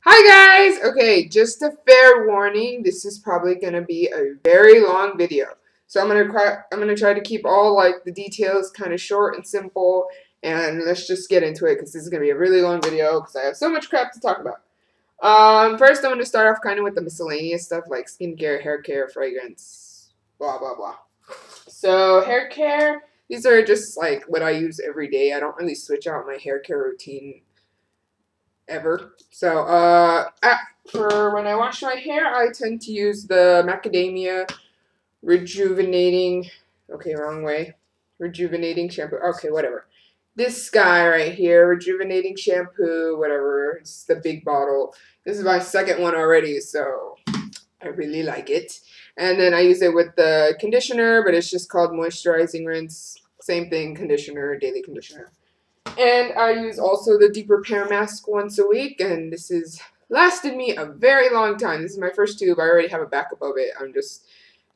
Hi guys! Okay, just a fair warning, this is probably gonna be a very long video. So I'm gonna try to keep all like the details kind of short and simple, and let's just get into it because this is gonna be a really long video because I have so much crap to talk about. First I'm gonna start off kind of with the miscellaneous stuff like skincare, hair care, fragrance, blah blah blah. So hair care, these are just like what I use every day. I don't really switch out my hair care routine ever. So, for when I wash my hair, I tend to use the Macadamia Rejuvenating, okay, wrong way, Rejuvenating Shampoo, okay, whatever. This guy right here, Rejuvenating Shampoo, whatever, it's the big bottle. This is my second one already, so I really like it. And then I use it with the conditioner, but it's just called Moisturizing Rinse. Same thing, conditioner, daily conditioner. And I use also the Deep Repair Mask once a week, and this has lasted me a very long time. This is my first tube. I already have a backup of it. I'm just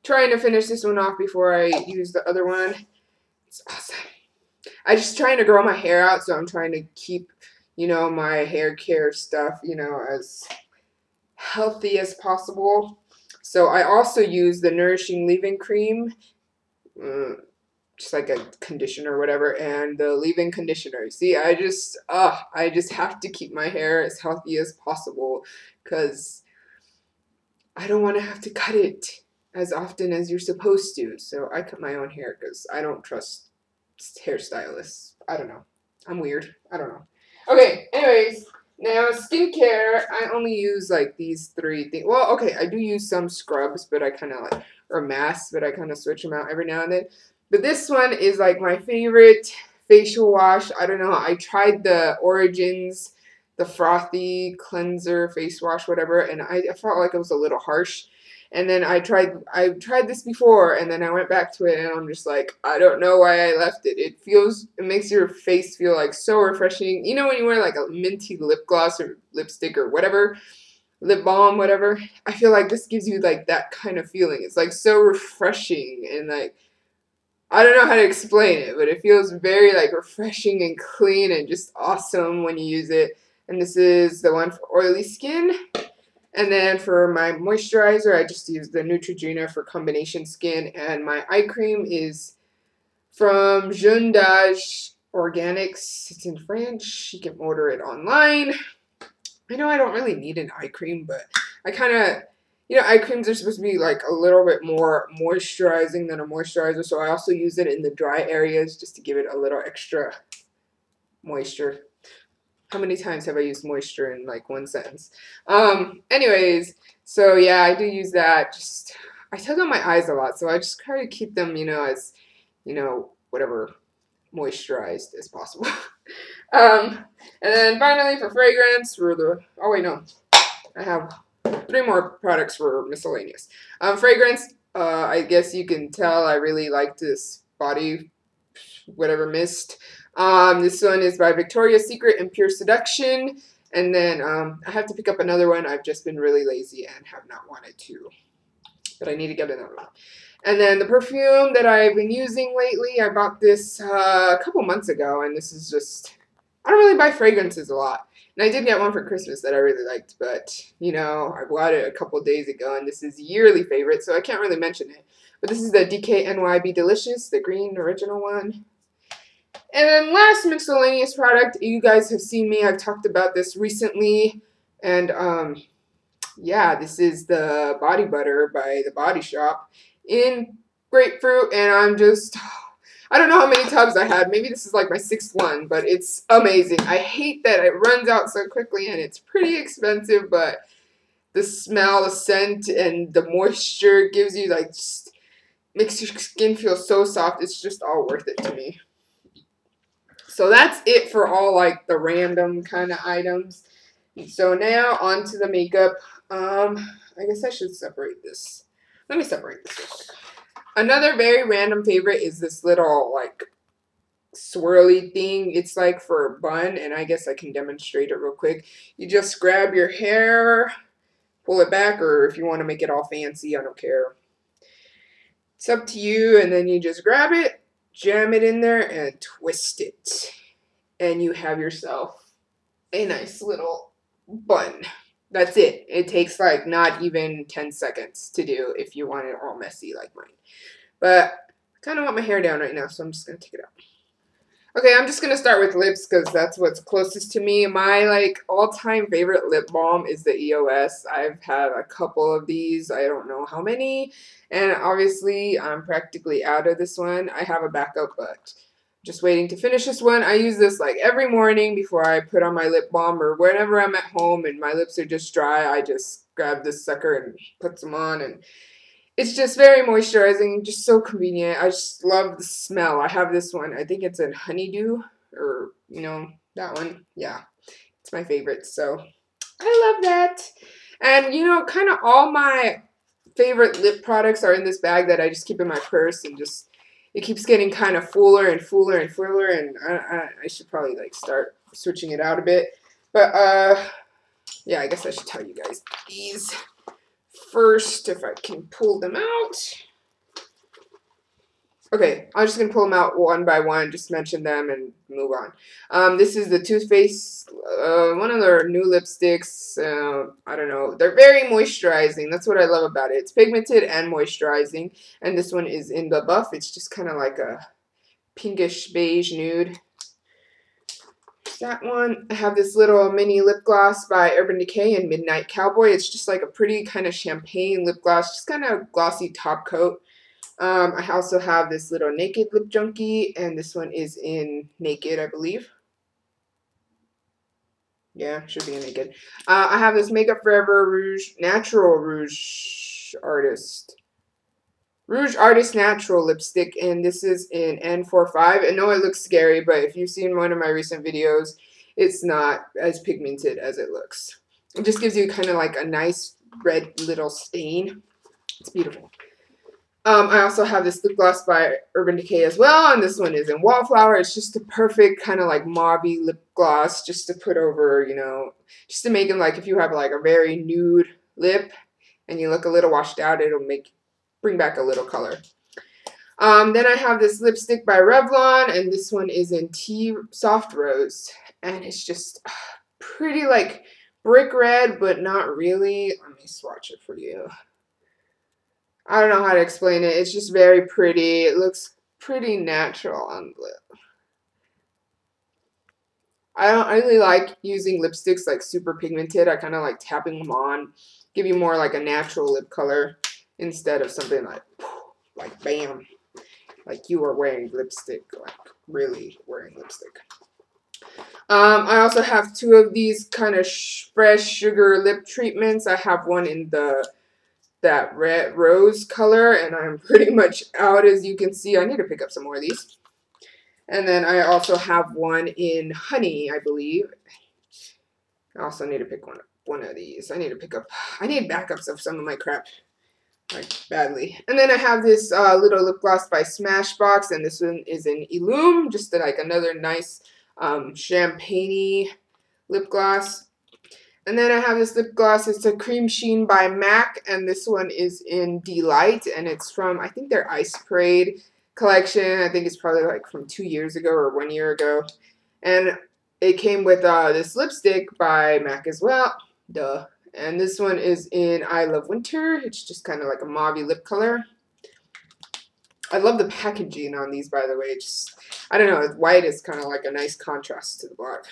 trying to finish this one off before I use the other one. It's awesome. I'm just trying to grow my hair out, so I'm trying to keep, my hair care stuff, as healthy as possible. So I also use the Nourishing Leave-In Cream. Just like a conditioner or whatever, and the leave-in conditioner. See, I just have to keep my hair as healthy as possible because I don't want to have to cut it as often as you're supposed to. So I cut my own hair because I don't trust hairstylists. I don't know. I'm weird. I don't know. Okay, anyways, now skincare, I only use like these three things. Well, okay, I do use some scrubs, but I kind of like, or masks, but I kind of switch them out every now and then. But this one is like my favorite facial wash. I don't know. I tried the Origins, the frothy cleanser face wash, whatever, and I felt like it was a little harsh. And then I tried this before, and then I went back to it, and I'm just like, I don't know why I left it. It makes your face feel like so refreshing. You know when you wear like a minty lip gloss or lipstick or whatever, lip balm, whatever. I feel like this gives you like that kind of feeling. It's like so refreshing and like, I don't know how to explain it, but it feels very like refreshing and clean and just awesome when you use it. And this is the one for oily skin. And then for my moisturizer, I just use the Neutrogena for combination skin. And my eye cream is from Jeune d'Age Organics. It's in French. You can order it online. I know I don't really need an eye cream, but I kind of, eye creams are supposed to be like a little bit more moisturizing than a moisturizer. So I also use it in the dry areas just to give it a little extra moisture. How many times have I used moisture in like one sentence? Anyways, so yeah, I do use that. I tug on my eyes a lot, so I just try to keep them, as, whatever, moisturized as possible. And then finally for fragrance, oh wait, no, I have 3 more products for miscellaneous. Fragrance, I guess you can tell I really like this body, whatever mist. This one is by Victoria's Secret and Pure Seduction. And then I have to pick up another one. I've just been really lazy and have not wanted to. But I need to get another one. And then the perfume that I've been using lately, I bought this a couple months ago. And this is just, I don't really buy fragrances a lot. And I did get one for Christmas that I really liked. But, I bought it a couple days ago. And this is a yearly favorite, so I can't really mention it. But this is the DKNY Be Delicious, the green original one. And then last miscellaneous product, you guys have seen me, I've talked about this recently, and yeah, this is the body butter by The Body Shop in grapefruit, and I don't know how many tubs I had, maybe this is like my 6th one, but it's amazing. I hate that it runs out so quickly, and it's pretty expensive, but the smell, the scent, and the moisture gives you like, just makes your skin feel so soft, it's just all worth it to me. So that's it for all like the random kind of items. So now on to the makeup. I guess I should separate this. Let me separate this real quick. Another very random favorite is this little like swirly thing. It's like for a bun, and I guess I can demonstrate it real quick. You just grab your hair, pull it back, or if you want to make it all fancy, I don't care. It's up to you, and then you just grab it, jam it in there, and twist it. And you have yourself a nice little bun. That's it. It takes like not even 10 seconds to do if you want it all messy like mine. But I kind of want my hair down right now, so I'm just going to take it out. Okay, I'm just going to start with lips because that's what's closest to me. My like all-time favorite lip balm is the EOS. I've had a couple of these. I don't know how many. And obviously, I'm practically out of this one. I have a backup, but just waiting to finish this one. I use this like every morning before I put on my lip balm, or whenever I'm at home and my lips are just dry, I just grab this sucker and put some on, and it's just very moisturizing, just so convenient. I just love the smell. I have this one. I think it's a honeydew, or, you know, that one. Yeah, it's my favorite, so I love that. And, you know, kind of all my favorite lip products are in this bag that I just keep in my purse, and just, it keeps getting kind of fuller and fuller and fuller, and I should probably, like, start switching it out a bit. But, yeah, I guess I should tell you guys these first, if I can pull them out. Okay, I'm just going to pull them out one by one, just mention them and move on. This is the Too Faced, one of their new lipsticks. I don't know. They're very moisturizing. That's what I love about it. It's pigmented and moisturizing. And this one is in the buff. It's just kind of like a pinkish beige nude. That one. I have this little mini lip gloss by Urban Decay in Midnight Cowboy. It's just like a pretty kind of champagne lip gloss, just kind of glossy top coat. I also have this little Naked Lip Junkie, and this one is in Naked, I believe. Yeah, should be in Naked. I have this Makeup Forever Rouge Natural Rouge Artist Natural lipstick, and this is in N45. I know it looks scary, but if you've seen one of my recent videos, it's not as pigmented as it looks. It just gives you kind of like a nice red little stain. It's beautiful. I also have this lip gloss by Urban Decay as well, and this one is in Wallflower. It's just a perfect kind of like mauve-y lip gloss just to put over, you know, just to make it like if you have like a very nude lip and you look a little washed out, it'll bring back a little color. Then I have this lipstick by Revlon, and this one is in Tea Soft Rose, and it's just pretty like brick red, but not really. Let me swatch it for you. I don't know how to explain it. It's just very pretty. It looks pretty natural on the lip. I don't really like using lipsticks like super pigmented. I kind of like tapping them on, give you more like a natural lip color instead of something like bam, like you are wearing lipstick, like really wearing lipstick. I also have two of these kind of fresh sugar lip treatments. I have one in that red rose color, and I'm pretty much out, as you can see. I need to pick up some more of these. And then I also have one in honey, I believe. I also need to pick one of these. I need backups of some of my crap, like badly. And then I have this little lip gloss by Smashbox, and this one is in Illume, just like another nice champagne-y lip gloss. And then I have this lip gloss. It's a Cream Sheen by MAC, and this one is in Delight, and it's from, I think, their Ice Parade collection. I think it's probably like from 2 years ago or 1 year ago. And it came with this lipstick by MAC as well. Duh. And this one is in I Love Winter. It's just kind of like a mauve lip color. I love the packaging on these, by the way. I don't know, white is kind of like a nice contrast to the black.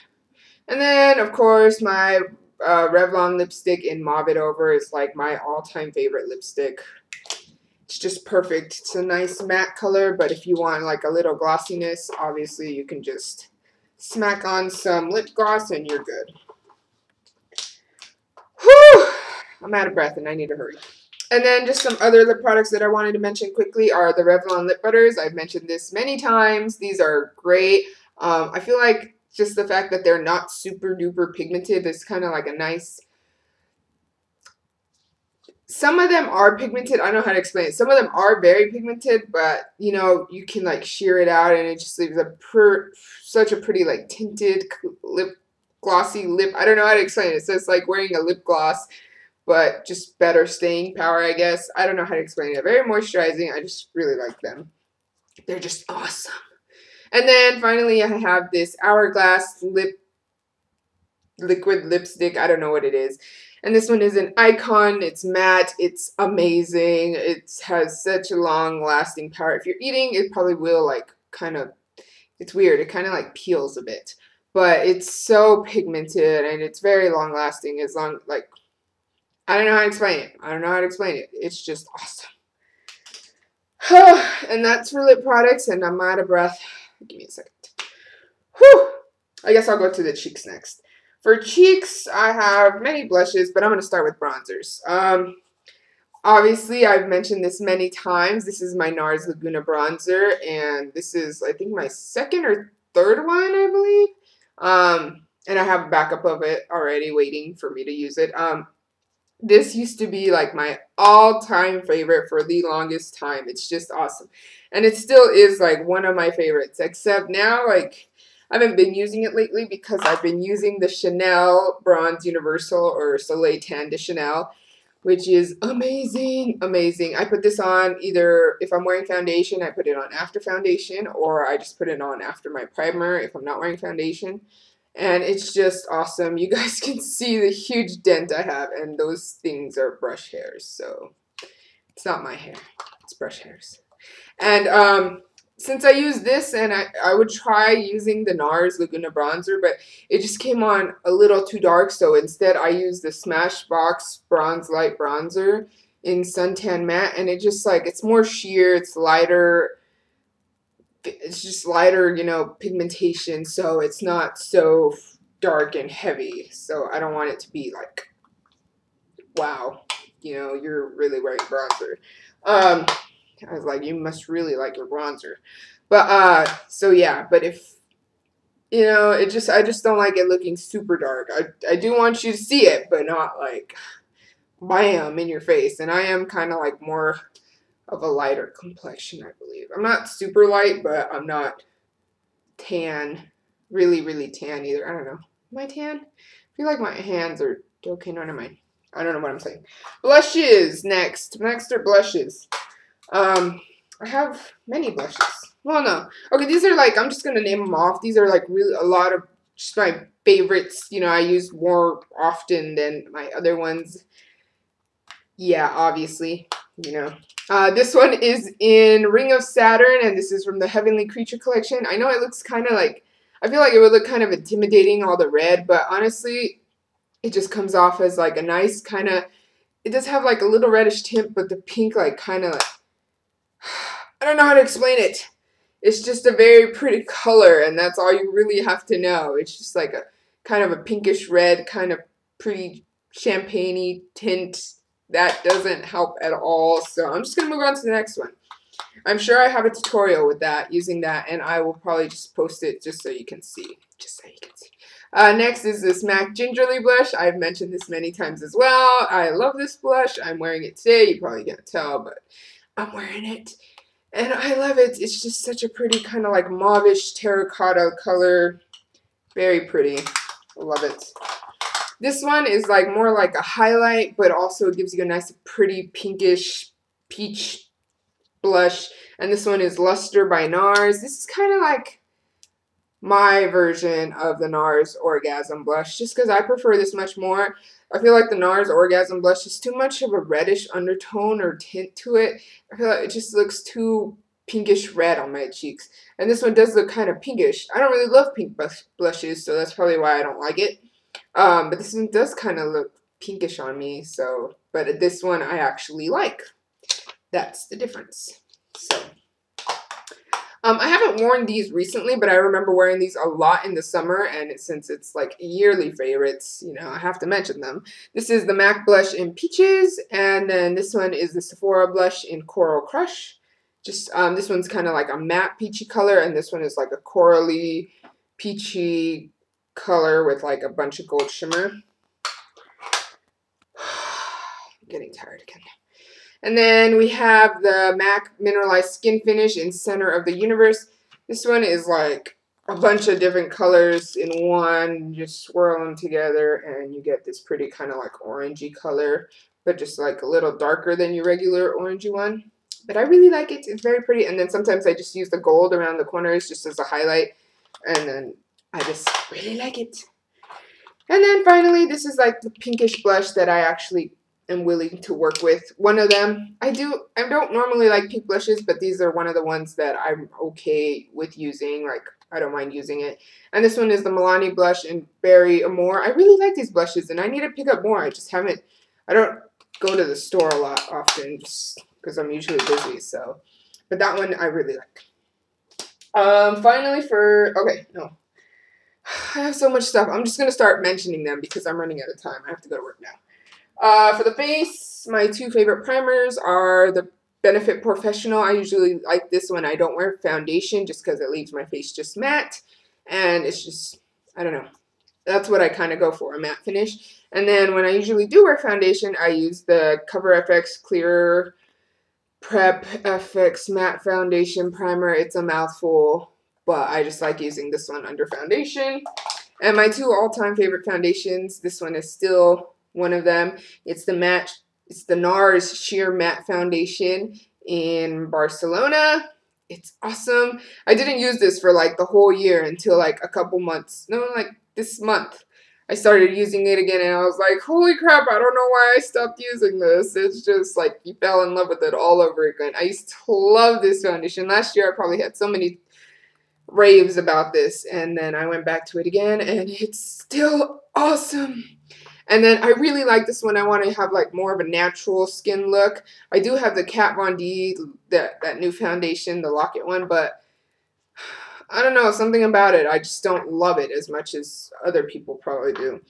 And then, of course, my Revlon lipstick in Mauve It Over is like my all-time favorite lipstick. It's just perfect. It's a nice matte color, but if you want like a little glossiness, obviously you can just smack on some lip gloss and you're good. Whew! I'm out of breath and I need to hurry. And then just some other lip products that I wanted to mention quickly are the Revlon lip butters. I've mentioned this many times. These are great. I feel like just the fact that they're not super duper pigmented is kind of like a nice. Some of them are pigmented. I don't know how to explain it. Some of them are very pigmented, but you know, you can like sheer it out and it just leaves such a pretty like tinted lip, glossy lip. I don't know how to explain it. So it's like wearing a lip gloss, but just better staying power, I guess. I don't know how to explain it. Very moisturizing. I just really like them. They're just awesome. And then finally, I have this Hourglass lip liquid lipstick. I don't know what it is. And this one is an Icon. It's matte. It's amazing. It has such a long lasting power. If you're eating, it probably will like kind of, it's weird. It kind of like peels a bit. But it's so pigmented and it's very long lasting. As long, like, I don't know how to explain it. I don't know how to explain it. It's just awesome. And that's for lip products, and I'm out of breath. Give me a second. Whew. I guess I'll go to the cheeks next. For cheeks, I have many blushes, but I'm going to start with bronzers. Obviously, I've mentioned this many times. This is my NARS Laguna bronzer, and this is, I think, my second or third one, I believe. And I have a backup of it already waiting for me to use it. This used to be like my all-time favorite for the longest time. It's just awesome. And it still is like one of my favorites, except now like I haven't been using it lately because I've been using the Chanel Bronze Universal or Soleil Tan de Chanel, which is amazing, amazing. I put this on either if I'm wearing foundation, I put it on after foundation, or I just put it on after my primer if I'm not wearing foundation. And it's just awesome. You guys can see the huge dent I have, and those things are brush hairs. So it's not my hair, it's brush hairs. And since I use this, and I would try using the NARS Laguna bronzer, but it just came on a little too dark. So instead I used the Smashbox Bronze Light Bronzer in Suntan Matte, and it just like, it's more sheer, it's lighter. It's just lighter, you know, pigmentation, so it's not so dark and heavy. So I don't want it to be like, wow, you know, you're really wearing bronzer. I was like, you must really like your bronzer. But so yeah, but if you know, I just don't like it looking super dark. I do want you to see it, but not like bam in your face. And I am kind of like more of a lighter complexion, I believe. I'm not super light, but I'm not tan, really, really tan either. I don't know. Am I tan? I feel like my hands are okay. No, never mind. I don't know what I'm saying. Blushes next. Next are blushes. I have many blushes. Well, no. Okay, these are like, I'm just going to name them off. These are like really a lot of just my favorites. You know, I use more often than my other ones. Yeah, obviously, you know. This one is in Ring of Saturn, and this is from the Heavenly Creature collection. I know it looks kind of like, I feel like it would look kind of intimidating, all the red, but honestly, it just comes off as like a nice kind of, it does have like a little reddish tint, but the pink like kind of like, I don't know how to explain it. It's just a very pretty color, and that's all you really have to know. It's just like a kind of a pinkish red, kind of pretty champagne-y tint. That doesn't help at all, so I'm just going to move on to the next one. I'm sure I have a tutorial with that, using that, and I will probably just post it just so you can see. Just so you can see. Next is this MAC Gingerly blush. I've mentioned this many times as well. I love this blush. I'm wearing it today. You probably can't tell, but I'm wearing it. And I love it. It's just such a pretty kind of like mauvish terracotta color. Very pretty. I love it. This one is like more like a highlight, but also gives you a nice pretty pinkish peach blush. And this one is Luster by NARS. This is kind of like my version of the NARS Orgasm blush, just because I prefer this much more. I feel like the NARS Orgasm blush is too much of a reddish undertone or tint to it. I feel like it just looks too pinkish red on my cheeks. And this one does look kind of pinkish. I don't really love pink blushes, so that's probably why I don't like it. But this one does kind of look pinkish on me, so, but this one I actually like. That's the difference. So, I haven't worn these recently, but I remember wearing these a lot in the summer, and since it's like yearly favorites, you know, I have to mention them. This is the MAC blush in Peaches, and then this one is the Sephora blush in Coral Crush. Just, this one's kind of like a matte peachy color, and this one is like a corally peachy color with like a bunch of gold shimmer. I'm getting tired again. And then we have the MAC Mineralized Skin Finish in Center of the Universe. This one is like a bunch of different colors in one. You just swirl them together and you get this pretty kind of like orangey color, but just like a little darker than your regular orangey one. But I really like it. It's very pretty. And then sometimes I just use the gold around the corners just as a highlight. And then I just really like it. And then finally, this is like the pinkish blush that I actually am willing to work with. One of them, I don't normally like pink blushes, but these are one of the ones that I'm okay with using. Like, I don't mind using it. And this one is the Milani blush in Berry Amore. I really like these blushes, and I need to pick up more. I just haven't, I don't go to the store a lot often, just because I'm usually busy, so. But that one I really like. Finally okay, no. I have so much stuff. I'm just going to start mentioning them because I'm running out of time. I have to go to work now. For the face, my two favorite primers are the Benefit Professional. I usually like this when I don't wear foundation just because it leaves my face just matte. And it's just, I don't know. That's what I kind of go for, a matte finish. And then when I usually do wear foundation, I use the Cover FX Clear Prep FX Matte Foundation Primer. It's a mouthful, but I just like using this one under foundation. And my two all-time favorite foundations, this one is still one of them. It's the NARS Sheer Matte Foundation in Barcelona. It's awesome. I didn't use this for like the whole year until like a couple months. No, like this month. I started using it again and I was like, holy crap, I don't know why I stopped using this. It's just like you fell in love with it all over again. I used to love this foundation. Last year I probably had so many raves about this, and then I went back to it again and it's still awesome. And then I really like this one. I want to have like more of a natural skin look. I do have the Kat Von D, that new foundation, the Lock-It one, but I don't know, something about it. I just don't love it as much as other people probably do.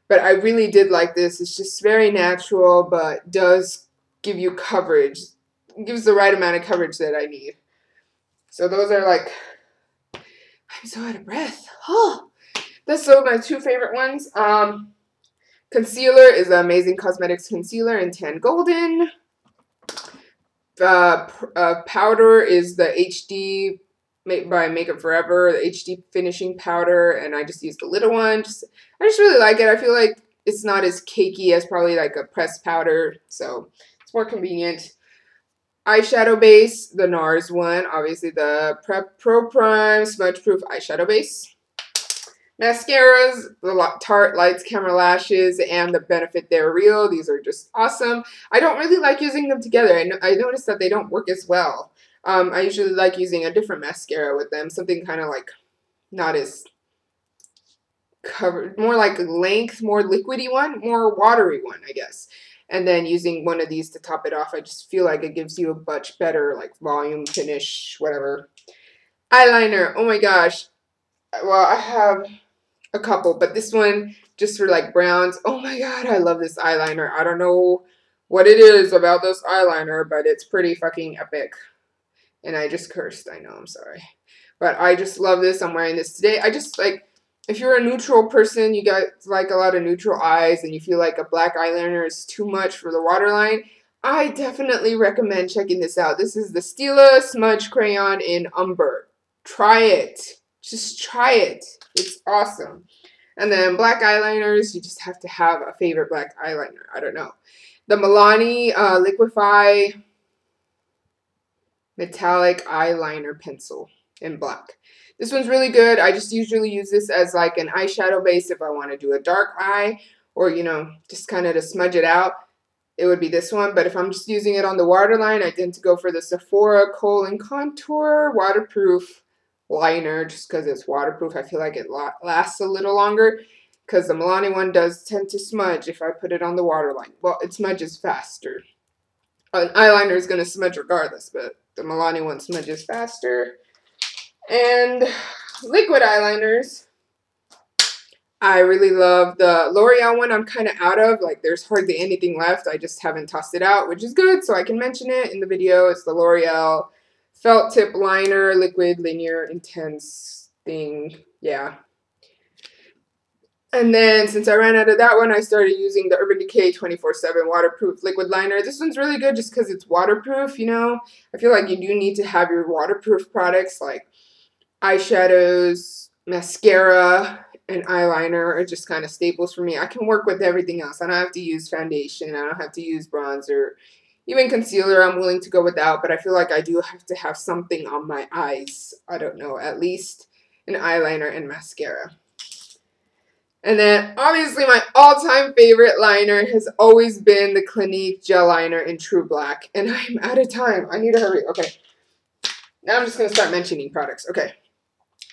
But I really did like this. It's just very natural, but does give you coverage. It gives the right amount of coverage that I need. So those are like, I'm so out of breath. Oh, that's so my two favorite ones. Concealer is the Amazing Cosmetics Concealer in Tan Golden. Powder is the HD made by Makeup Forever, the HD finishing powder, and I just use the little one. I just really like it. I feel like it's not as cakey as probably like a pressed powder, so it's more convenient. Eyeshadow base, the NARS one, obviously the Pro Prime Smudge Proof Eyeshadow Base. Mascaras, the Tarte Lights Camera Lashes, and the Benefit They're Real. These are just awesome. I don't really like using them together. I noticed that they don't work as well. I usually like using a different mascara with them. Something kind of like not as covered, more like length, more liquidy one, more watery one, I guess. And then using one of these to top it off, I just feel like it gives you a much better like volume, finish, whatever. Eyeliner, oh my gosh. Well, I have a couple, but this one just for like browns. Oh my god, I love this eyeliner. I don't know what it is about this eyeliner, but it's pretty fucking epic. And I just cursed. I know, I'm sorry. But I just love this. I'm wearing this today. I just like, if you're a neutral person, you got like a lot of neutral eyes, and you feel like a black eyeliner is too much for the waterline, I definitely recommend checking this out. This is the Stila Smudge Crayon in Umber. Try it. Just try it. It's awesome. And then black eyeliners, you just have to have a favorite black eyeliner. I don't know. The Milani Liquify Metallic Eyeliner Pencil in black. This one's really good. I just usually use this as like an eyeshadow base if I want to do a dark eye, or, you know, just kind of to smudge it out. It would be this one. But if I'm just using it on the waterline, I tend to go for the Sephora Kohl and Contour Waterproof Liner, just because it's waterproof. I feel like it lasts a little longer, because the Milani one does tend to smudge if I put it on the waterline. Well, it smudges faster. An eyeliner is going to smudge regardless, but the Milani one smudges faster. And liquid eyeliners, I really love the L'Oreal one. I'm kind of out of, like, there's hardly anything left. I just haven't tossed it out, which is good, so I can mention it in the video. It's the L'Oreal Felt Tip Liner, Liquid Linear Intense thing. Yeah. And then, since I ran out of that one, I started using the Urban Decay 24/7 Waterproof Liquid Liner. This one's really good just because it's waterproof, you know. I feel like you do need to have your waterproof products, like eyeshadows, mascara, and eyeliner are just kind of staples for me. I can work with everything else. I don't have to use foundation. I don't have to use bronzer. Even concealer, I'm willing to go without, but I feel like I do have to have something on my eyes. I don't know, at least an eyeliner and mascara. And then, obviously, my all-time favorite liner has always been the Clinique Gel Liner in True Black. And I'm out of time. I need to hurry. Okay. Now I'm just going to start mentioning products. Okay.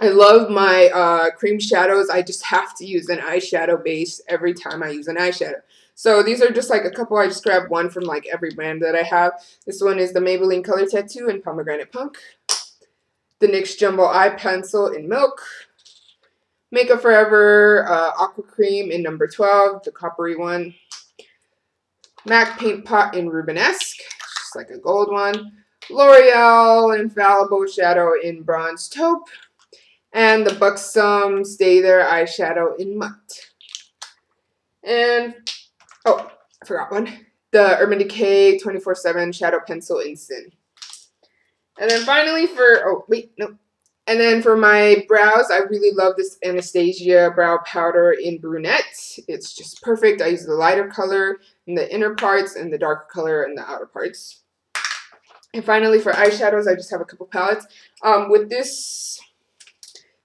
I love my cream shadows. I just have to use an eyeshadow base every time I use an eyeshadow. So these are just like a couple. I just grabbed one from like every brand that I have. This one is the Maybelline Color Tattoo in Pomegranate Punk. The NYX Jumbo Eye Pencil in Milk. Makeup Forever Aqua Cream in number 12, the coppery one. MAC Paint Pot in Rubenesque, just like a gold one. L'Oreal Infallible Shadow in Bronze Taupe. And the Buxom Stay There eyeshadow in Mutt. And, oh, I forgot one. The Urban Decay 24/7 Shadow Pencil in Sin. And then finally And then for my brows, I really love this Anastasia brow powder in Brunette. It's just perfect. I use the lighter color in the inner parts and the darker color in the outer parts. And finally for eyeshadows, I just have a couple palettes. With this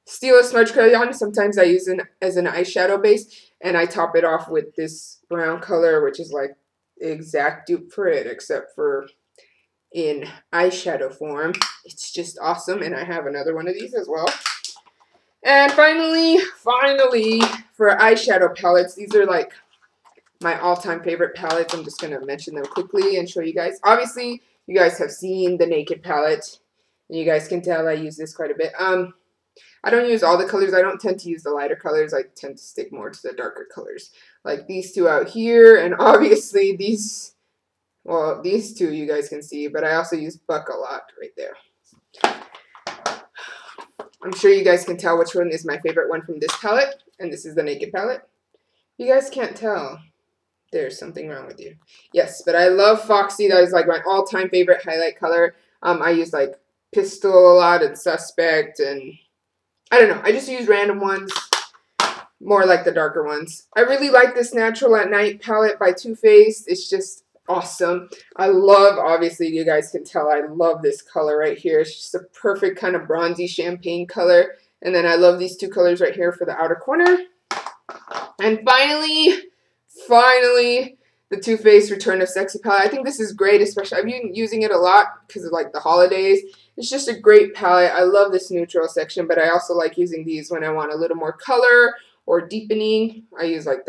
Stila Smudge Crayon, sometimes I use it as an eyeshadow base. And I top it off with this brown color, which is like the exact dupe for it, except for in eyeshadow form. It's just awesome, and I have another one of these as well. And finally, for eyeshadow palettes, these are like my all-time favorite palettes. I'm just going to mention them quickly and show you guys. Obviously, you guys have seen the Naked palette, and you guys can tell I use this quite a bit. I don't use all the colors. I don't tend to use the lighter colors. I tend to stick more to the darker colors. Like these two out here, and obviously these... Well, these two you guys can see, but I also use Buck a lot right there. I'm sure you guys can tell which one is my favorite one from this palette, and this is the Naked palette. You guys can't tell. There's something wrong with you. Yes, but I love Foxy. That is like my all-time favorite highlight color. I use like Pistol a lot and Suspect, and I don't know. I just use random ones. More like the darker ones. I really like this Natural at Night palette by Too Faced. It's just awesome. I love, obviously you guys can tell, I love this color right here. It's just a perfect kind of bronzy champagne color. And then I love these two colors right here for the outer corner. And finally, the Too Faced Return of Sexy palette. I think this is great, especially I've been using it a lot because of like the holidays. It's just a great palette. I love this neutral section, but I also like using these when I want a little more color or deepening. I use like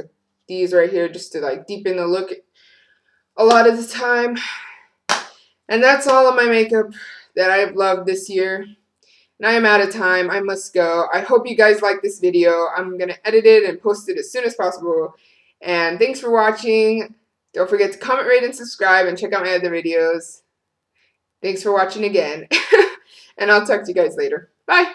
these right here just to like deepen the look a lot of the time. And that's all of my makeup that I've loved this year. And I am out of time. I must go. I hope you guys like this video. I'm going to edit it and post it as soon as possible. And thanks for watching. Don't forget to comment, rate, and subscribe, and check out my other videos. Thanks for watching again. And I'll talk to you guys later. Bye.